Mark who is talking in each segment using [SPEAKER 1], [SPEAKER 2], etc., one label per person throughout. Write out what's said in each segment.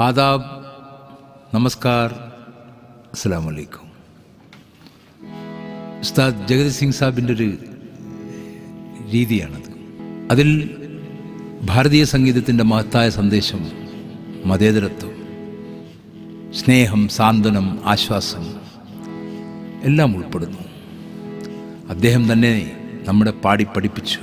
[SPEAKER 1] ആദാബ്, നമസ്കാർ, അസ്സലാമു അലൈക്കും. ഉസ്താദ് ജഗത് സിംഗ് സാഹിബിൻ്റെ ഒരു രീതിയാണത്. അതിൽ ഭാരതീയ സംഗീതത്തിൻ്റെ മഹത്തായ സന്ദേശം, മതേതരത്വം, സ്നേഹം, സാന്ത്വനം, ആശ്വാസം എല്ലാം ഉൾപ്പെടുന്നു. അദ്ദേഹം തന്നെ നമ്മളെ പാടി പഠിപ്പിച്ചു.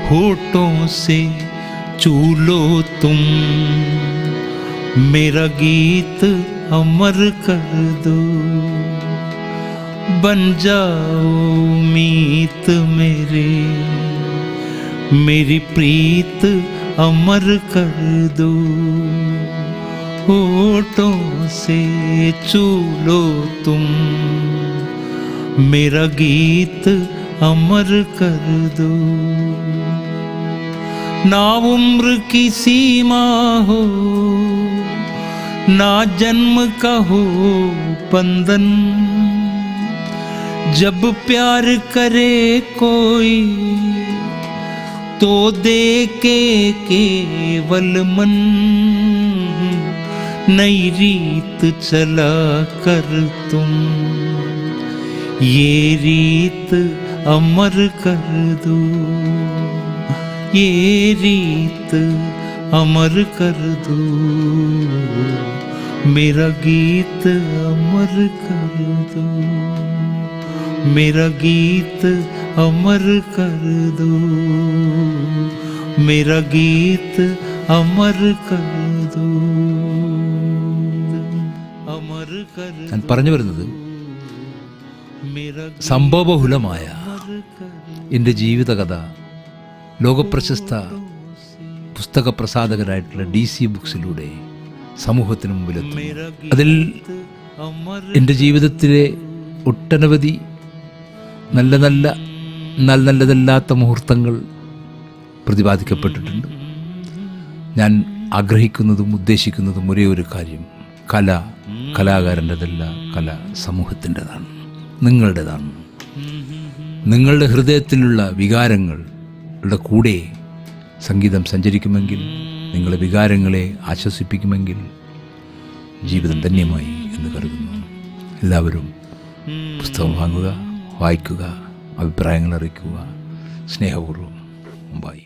[SPEAKER 2] होठों से छू लो तुम, मेरा गीत अमर कर दो, बन जाओ मीत मेरे, मेरी प्रीत अमर कर दो. होठों से छू लो तुम, मेरा गीत अमर कर दो. ना उम्र की सीमा हो, ना जन्म का हो बंधन, जब प्यार करे कोई तो दे के केवल मन, नई रीत चला कर तुम, ये रीत अमर कर दो, ये रीत अमर कर दो, मेरा गीत अमर कर दो, मेरा गीत अमर कर दो, मेरा गीत अमर कर दो, अमर कर.
[SPEAKER 1] ഞാൻ പറഞ്ഞു വരുന്നത്, സംഭവബഹുലമായ എൻ്റെ ജീവിതകഥ ലോകപ്രശസ്ത പുസ്തക പ്രസാധകരായിട്ടുള്ള DC ബുക്സിലൂടെ സമൂഹത്തിന് മുമ്പിലെത്തും. അതിൽ എൻ്റെ ജീവിതത്തിലെ ഒട്ടനവധി നല്ലതല്ലാത്ത മുഹൂർത്തങ്ങൾ പ്രതിപാദിക്കപ്പെട്ടിട്ടുണ്ട്. ഞാൻ ആഗ്രഹിക്കുന്നതും ഉദ്ദേശിക്കുന്നതും ഒരേ ഒരു കാര്യം, കല കലാകാരൻ്റെതല്ല, കല സമൂഹത്തിൻ്റെതാണ്, നിങ്ങളുടേതാണ്. നിങ്ങളുടെ ഹൃദയത്തിലുള്ള വികാരങ്ങളുടെ കൂടെ സംഗീതം സഞ്ചരിക്കുമെങ്കിൽ, നിങ്ങളുടെ വികാരങ്ങളെ ആശ്വസിപ്പിക്കുമെങ്കിൽ ജീവിതം ധന്യമായി എന്ന് കരുതുന്നു. എല്ലാവരും പുസ്തകം വാങ്ങുക, വായിക്കുക, അഭിപ്രായങ്ങൾ അറിയിക്കുക. സ്നേഹപൂർവ്വം, മുംബൈ.